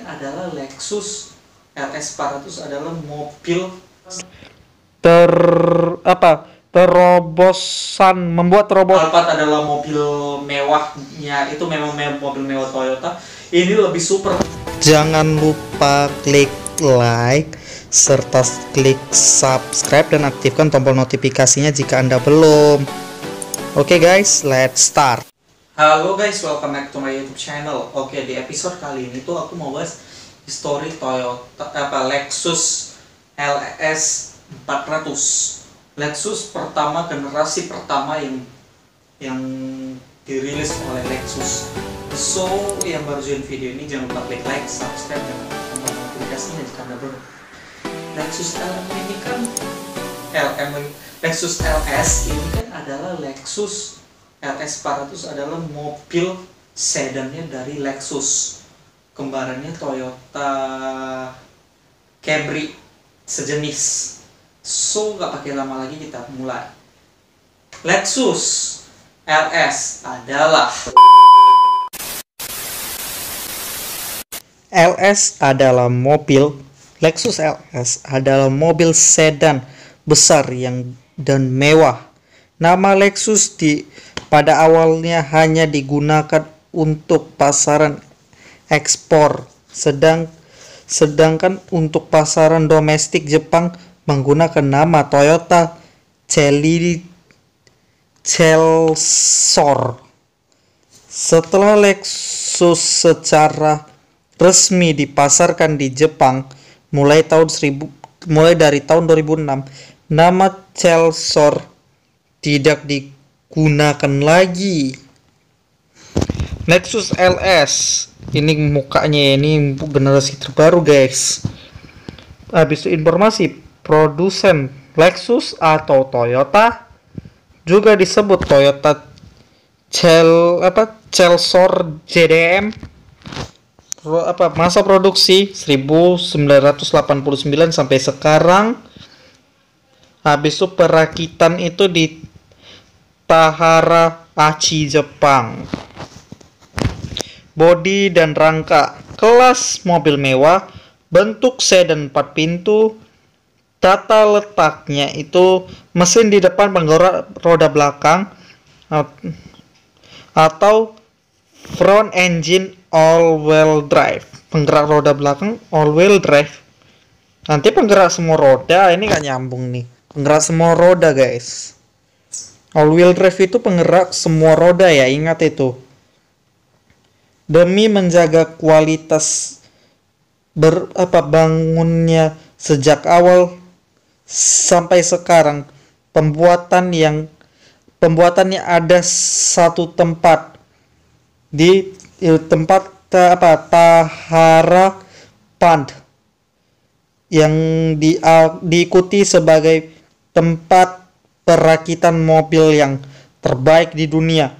adalah Lexus LS 400 adalah mobil membuat terobosan. Alphard adalah mobil mewahnya, itu memang mobil mewah Toyota. Ini lebih super. Jangan lupa klik like serta klik subscribe dan aktifkan tombol notifikasinya jika Anda belum. Oke guys, let's start. Halo guys, welcome back to my YouTube channel. Oke, di episode kali ini tuh aku mau bahas histori Lexus LS 400. Lexus generasi pertama yang dirilis oleh Lexus. So, yang baru join video ini jangan lupa klik like, subscribe, dan tombol notifikasinya jika Anda belum. Lexus LS ini kan adalah Lexus LS 400 adalah mobil sedannya dari Lexus, kembarannya Toyota Camry sejenis. So, gak pakai lama lagi, kita mulai. Lexus LS adalah Lexus LS adalah mobil sedan besar dan mewah. Nama Lexus pada awalnya hanya digunakan untuk pasaran ekspor, sedangkan untuk pasaran domestik Jepang menggunakan nama Toyota Celsor. Setelah Lexus secara resmi dipasarkan di Jepang mulai dari tahun 2006, nama Celsor tidak digunakan lagi. Lexus LS ini mukanya ini generasi terbaru guys. Habis itu informasi produsen Lexus atau Toyota, juga disebut Toyota Celsor JDM. Masa produksi 1989 sampai sekarang. Habis itu perakitan itu di Tahara, Aichi, Jepang. Bodi dan rangka kelas mobil mewah, bentuk sedan 4 pintu. Tata letaknya itu mesin di depan penggerak roda belakang atau front engine all-wheel drive. Penggerak roda belakang all-wheel drive. Nanti penggerak semua roda, ini gak nyambung nih. Penggerak semua roda guys. All-wheel drive itu penggerak semua roda ya, ingat itu. Demi menjaga kualitas bangunnya sejak awal sampai sekarang, pembuatannya ada satu tempat di tempat Tahara Pond yang diikuti sebagai tempat perakitan mobil yang terbaik di dunia.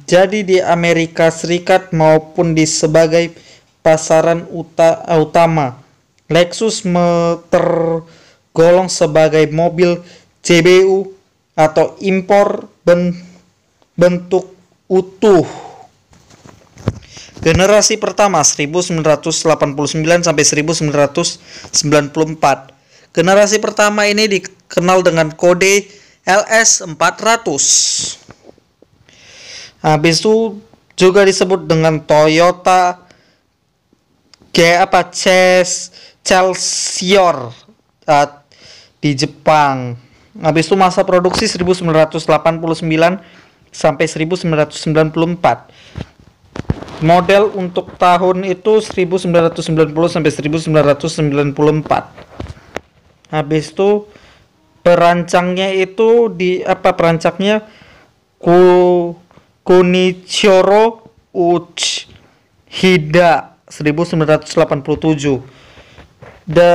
Jadi di Amerika Serikat maupun sebagai pasaran utama, Lexus tergolong sebagai mobil CBU atau impor bentuk utuh. Generasi pertama 1989 sampai 1994. Generasi pertama ini dikenal dengan kode LS 400. Habis itu juga disebut dengan Toyota Celsor di Jepang. Habis itu masa produksi 1989 sampai 1994. Model untuk tahun itu 1990 sampai 1994. Habis itu perancangnya itu Kunichiro Uchida 1987.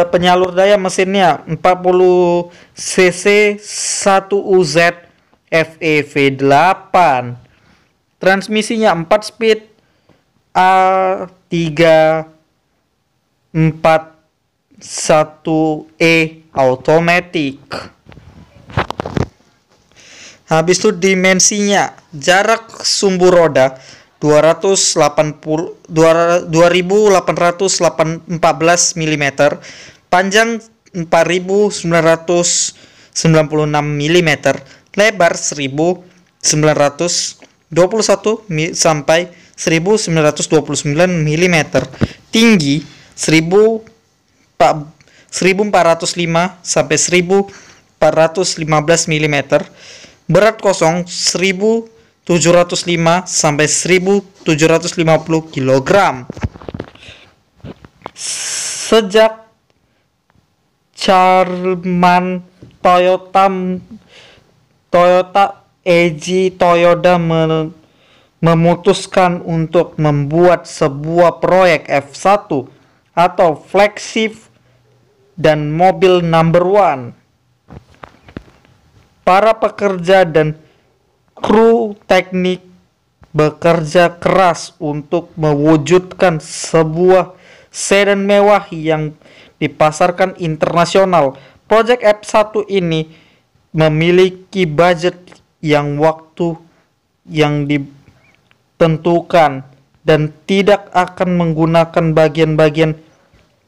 Penyalur daya mesinnya 40 cc 1 UZ FEV8. Transmisinya 4 speed A341E automatic. Habis itu dimensinya, jarak sumbu roda 2814 mm, panjang 4996 mm, lebar 1921 sampai 1929 mm, tinggi 1405 sampai 1415 mm, berat kosong 1705 sampai 1750 kg. Sejak Chairman Toyota Eiji Toyoda memutuskan untuk membuat sebuah proyek F1 atau flagship dan mobil number one. Para pekerja dan kru teknik bekerja keras untuk mewujudkan sebuah sedan mewah yang dipasarkan internasional. Proyek F1 ini memiliki budget yang waktu yang ditentukan dan tidak akan menggunakan bagian-bagian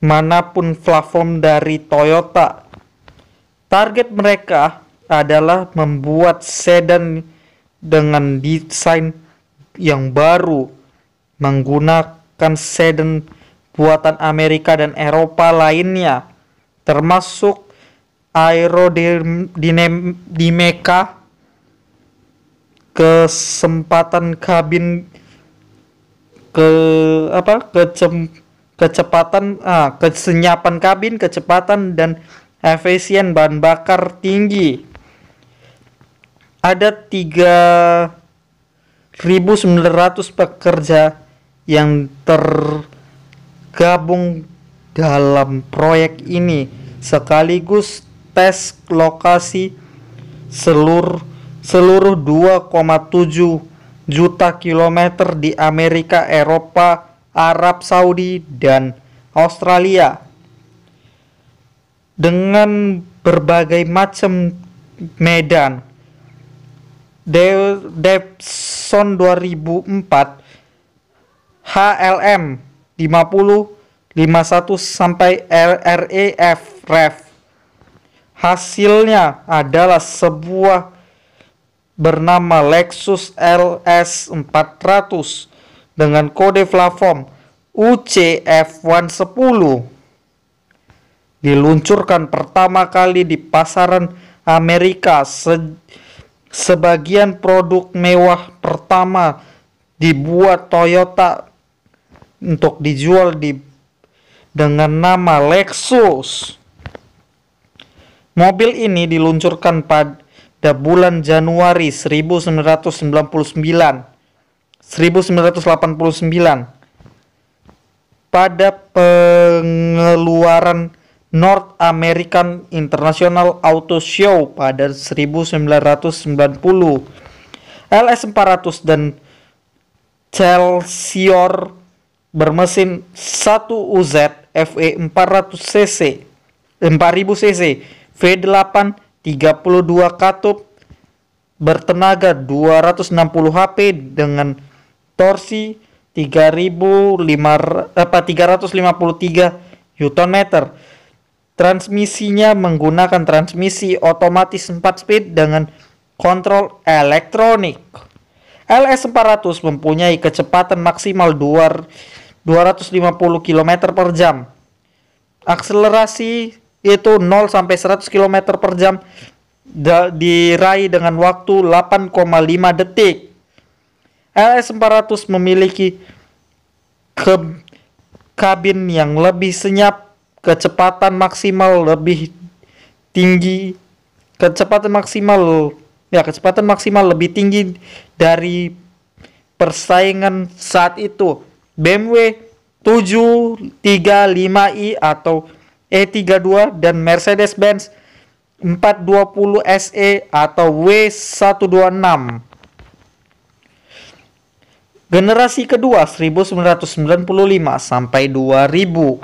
manapun platform dari Toyota. Target mereka adalah membuat sedan dengan desain yang baru, menggunakan sedan buatan Amerika dan Eropa lainnya, termasuk aerodinamika, kecepatan kesenyapan kabin, kecepatan dan efisien bahan bakar tinggi. Ada 3.900 pekerja yang tergabung dalam proyek ini, sekaligus tes lokasi seluruh 2,7 juta kilometer di Amerika, Eropa, Arab Saudi, dan Australia, dengan berbagai macam medan. Dawson 2004 HLM 50 51 sampai REF. Hasilnya adalah sebuah bernama Lexus LS 400 dengan kode platform UCF110. Diluncurkan pertama kali di pasaran Amerika. Sebagian produk mewah pertama dibuat Toyota untuk dijual dengan nama Lexus. Mobil ini diluncurkan pada bulan Januari 1989 pada pengeluaran North American International Auto Show pada 1990. LS400 dan Excelsior bermesin 1UZ FE 4000 cc V8 32 katup bertenaga 260 HP dengan torsi 353 Nm. Transmisinya menggunakan transmisi otomatis 4 speed dengan kontrol elektronik. LS400 mempunyai kecepatan maksimal 250 km per jam. Akselerasi itu 0 sampai 100 km per jam diraih dengan waktu 8,5 detik. LS400 memiliki kabin yang lebih senyap, kecepatan maksimal lebih tinggi, kecepatan maksimal lebih tinggi dari persaingan saat itu, BMW 735i atau E32 dan Mercedes-Benz 420 SE atau W126. Generasi kedua 1995 sampai 2000.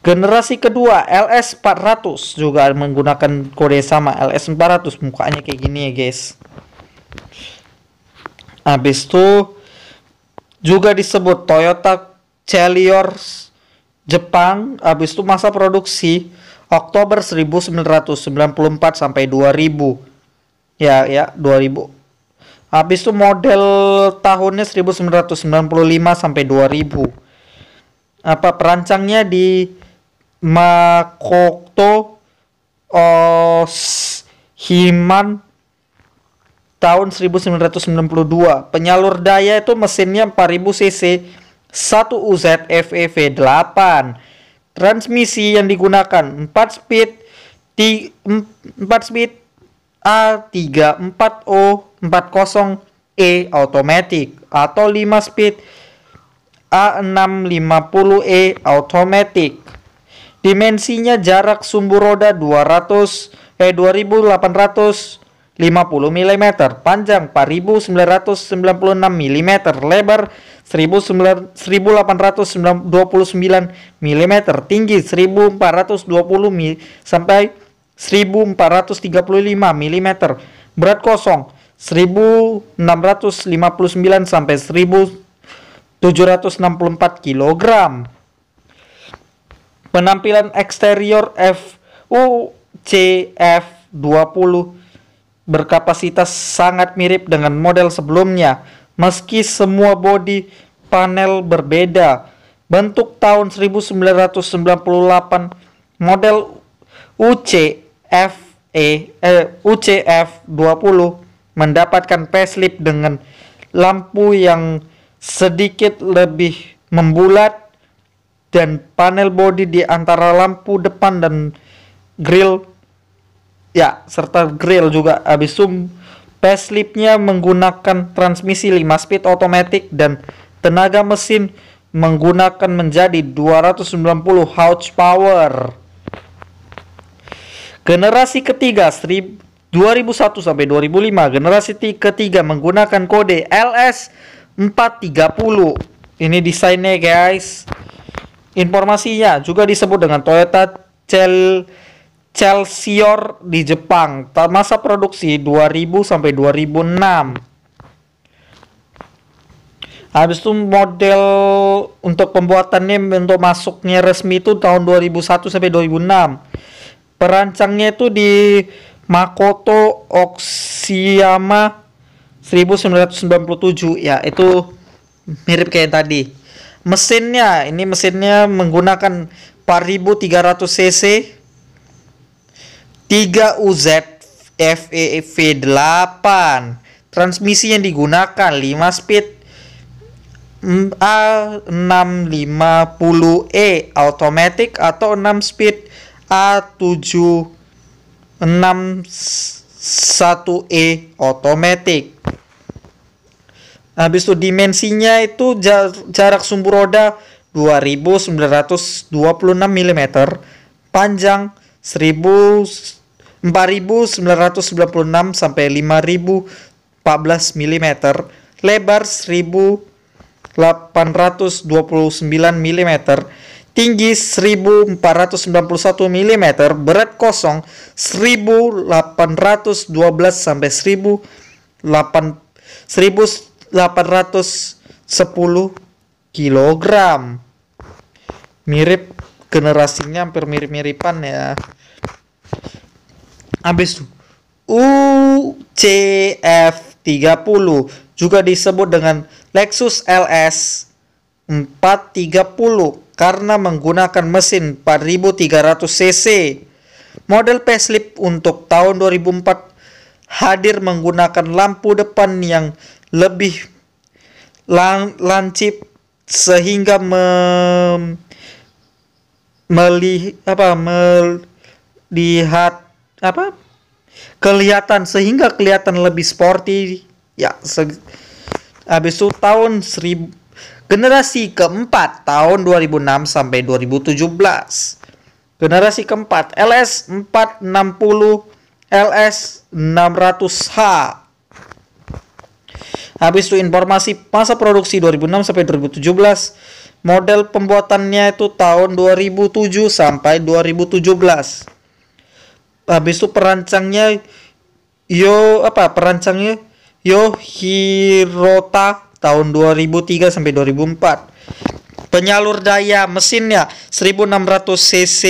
Generasi kedua LS400 juga menggunakan kode sama, LS400, mukanya kayak gini ya guys. Habis itu juga disebut Toyota Celior Jepang. Habis itu masa produksi Oktober 1994 sampai 2000. Ya, 2000. Habis itu model tahunnya 1995 sampai 2000. Perancangnya di Makoto Himan tahun 1992. Penyalur daya itu mesinnya 4000 cc, 1 UZ FEV8. Transmisi yang digunakan 4 speed A34O40E automatic atau 5 speed A650E automatic. Dimensinya jarak sumbu roda 2850 mm, panjang 4996 mm, lebar 1829 mm, tinggi 1420 sampai 1435 mm, berat kosong 1659 sampai 1764 kg. Penampilan eksterior FUCF20 berkapasitas sangat mirip dengan model sebelumnya, meski semua bodi panel berbeda. Bentuk tahun 1998, model UCF20 mendapatkan facelift dengan lampu yang sedikit lebih membulat dan panel bodi di antara lampu depan dan grill serta grill juga. Habis itu faceliftnya menggunakan transmisi 5 speed automatic dan tenaga mesin menggunakan menjadi 290 horsepower. Generasi ketiga 2001 sampai 2005, generasi ketiga menggunakan kode LS430. Ini desainnya guys. Informasinya juga disebut dengan Toyota Celsior di Jepang. Masa produksi 2000 sampai 2006. Habis itu model untuk pembuatannya untuk masuknya resmi itu tahun 2001 sampai 2006. Perancangnya itu di Makoto Oksiyama 1997. Ya, itu mirip kayak tadi. Mesinnya menggunakan 4300 cc, 3 UZ FEV8. Transmisi yang digunakan 5 speed A650E automatic atau 6 speed A761E automatic. Habis itu dimensinya itu jarak sumbu roda 2926 mm, panjang 4996 sampai 5014 mm, lebar 1829 mm, tinggi 1491 mm, berat kosong 1812 sampai 1810 kg. Mirip generasinya, hampir mirip-miripan ya. Habis itu UCF30 juga disebut dengan Lexus LS 430 karena menggunakan mesin 4300 cc. Model facelift untuk tahun 2004 hadir menggunakan lampu depan yang lebih lancip sehingga kelihatan lebih sporty ya. Habis itu generasi keempat tahun 2006 sampai 2017. Generasi keempat LS460 LS600H. Habis itu informasi masa produksi 2006 sampai 2017. Model pembuatannya itu tahun 2007 sampai 2017. Habis itu perancangnya Yohirota tahun 2003 sampai 2004. Penyalur daya mesinnya 1600 cc,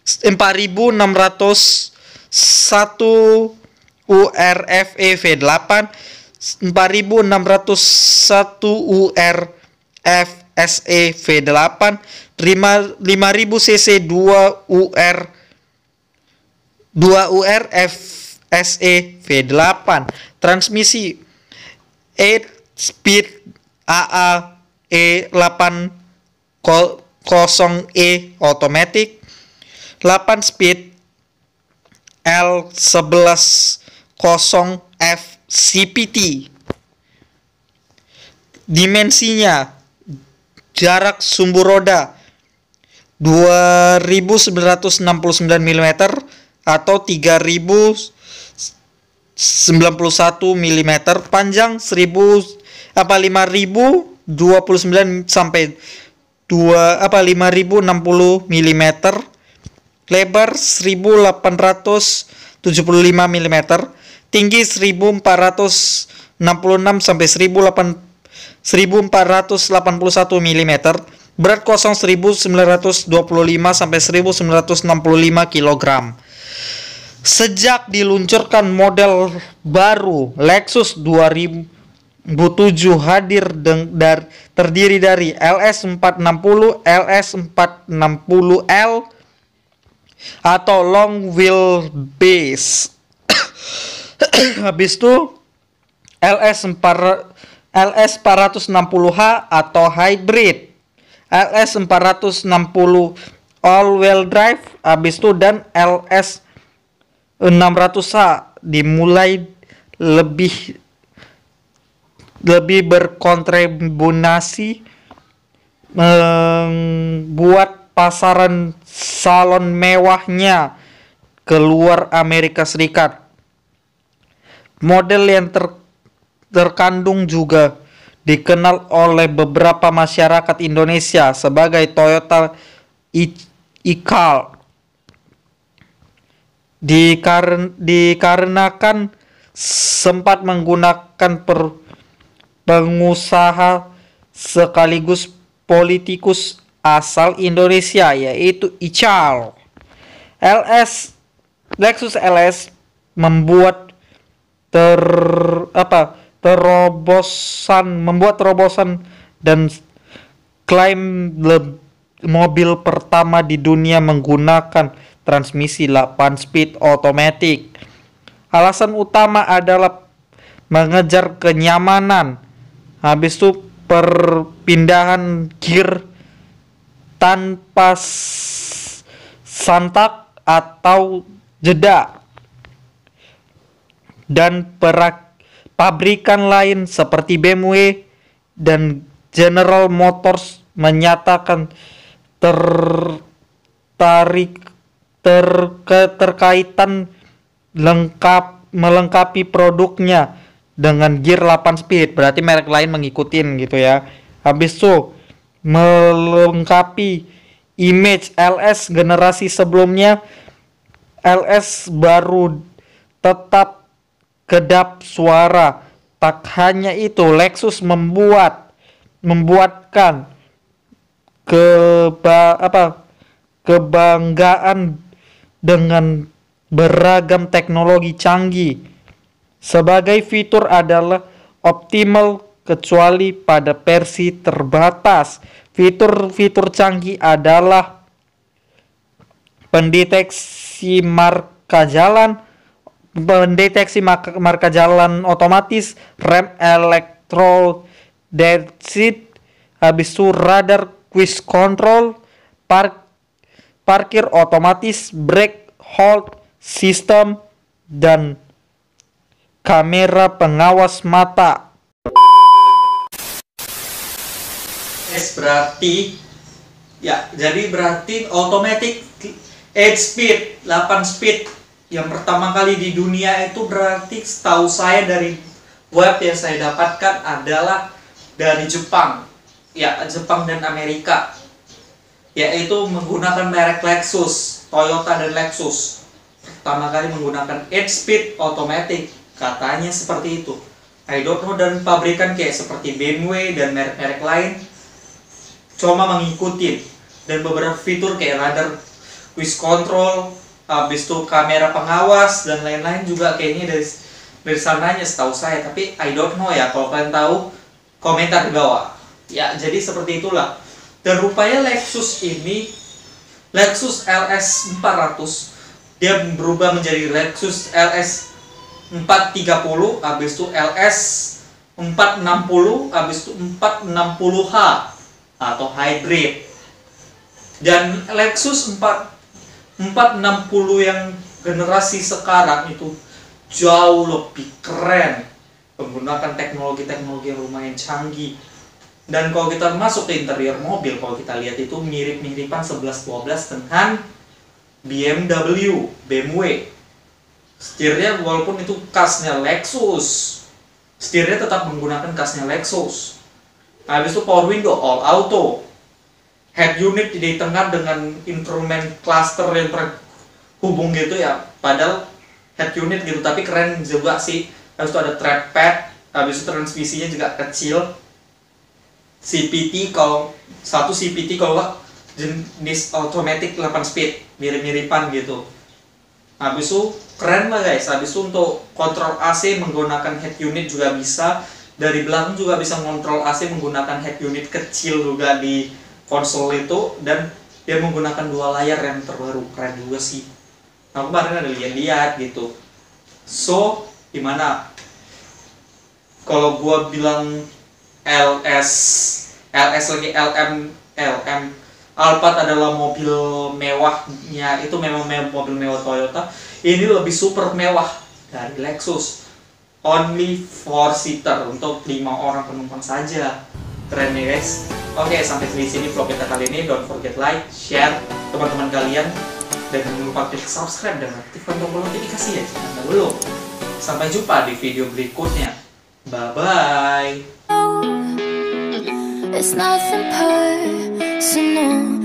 4601 URFE V8, 4601 URFSE V8, 5000 cc 2 UR FSE V8. Transmisi 8 speed AA E80E automatic, 8 speed L11.0F CPT. Dimensinya, jarak sumbu roda 2969 mm atau 3091 mm, panjang 5029 sampai 5060 mm, lebar 1875 mm, tinggi 1466 sampai 1481 mm, berat kosong 1925 sampai 1965 kg. Sejak diluncurkan model baru Lexus 2007 hadir terdiri dari LS460, LS460L atau long wheelbase. Habis itu LS460H atau hybrid, LS460 all wheel drive, habis itu dan LS600H dimulai lebih berkontribusi membuat pasaran salon mewahnya keluar Amerika Serikat. Model yang terkandung juga dikenal oleh beberapa masyarakat Indonesia sebagai Toyota e-Car. Dikarenakan sempat menggunakan pengusaha sekaligus politikus asal Indonesia yaitu Ical. Lexus LS membuat terobosan dan klaim mobil pertama di dunia menggunakan transmisi 8 speed otomatis. Alasan utama adalah mengejar kenyamanan. Habis itu perpindahan gear tanpa santak atau jeda. Dan pabrikan lain seperti BMW dan General Motors menyatakan keterkaitan melengkapi produknya dengan gear 8 speed. Berarti merek lain mengikutin gitu ya. Habis itu melengkapi image LS generasi sebelumnya. LS baru tetap kedap suara. Tak hanya itu, Lexus membuatkan kebanggaan dengan beragam teknologi canggih. Sebagai fitur adalah optimal kecuali pada versi terbatas. Fitur-fitur canggih adalah pendeteksi marka jalan otomatis, rem electro-desit, habis itu radar cruise control, parkir otomatis, brake hold system, dan kamera pengawas mata. Berarti ya, jadi berarti automatic 8 speed, 8 speed yang pertama kali di dunia itu berarti setahu saya dari web yang saya dapatkan adalah dari Jepang. Ya, Jepang dan Amerika. Yaitu menggunakan merek Lexus, Toyota dan Lexus. Pertama kali menggunakan 8 speed automatic, katanya seperti itu. I don't know, dan pabrikan kayak seperti BMW dan merek-merek lain cuma mengikuti, dan beberapa fitur kayak radar cruise control, habis itu kamera pengawas dan lain-lain juga kayaknya dari sananya setahu saya, tapi I don't know ya, kalau kalian tahu komentar di bawah. Ya, jadi seperti itulah. Dan rupanya Lexus ini, Lexus LS 400, dia berubah menjadi Lexus LS 430, habis itu LS 460, habis itu 460H atau hybrid. Dan Lexus 460 yang generasi sekarang itu jauh lebih keren, menggunakan teknologi-teknologi yang lumayan canggih. Dan kalau kita masuk ke interior mobil, kalau kita lihat itu mirip-miripan 11-12 dengan BMW. Setirnya walaupun itu kasnya Lexus, setirnya tetap menggunakan kasnya Lexus. Habis itu power window all auto, head unit di tengah dengan instrumen cluster yang terhubung gitu ya, padahal head unit gitu, tapi keren juga sih. Habis itu ada trackpad, habis itu transmisinya juga kecil. CVT kalau nggak jenis automatic 8 speed, mirip-miripan gitu. Habis itu keren lah guys. Habis itu untuk kontrol AC menggunakan head unit juga bisa. Dari belakang juga bisa mengontrol AC menggunakan head unit kecil juga di konsol itu, dan dia menggunakan 2 layar yang terbaru. Keren juga sih. Nah, kemarin ada lihat gitu. So, gimana? Kalau gua bilang LS lagi LM Alphard adalah mobil mewahnya, itu memang mobil mewah Toyota. Ini lebih super mewah dari Lexus. Only 4 seater untuk 5 orang penumpang saja. Keren ya guys. Oke, sampai di sini vlog kita kali ini. Don't forget like, share teman-teman kalian, dan jangan lupa klik subscribe dan aktifkan tombol notifikasi ya jika belum. Sampai jumpa di video berikutnya. Bye bye. It's nothing personal.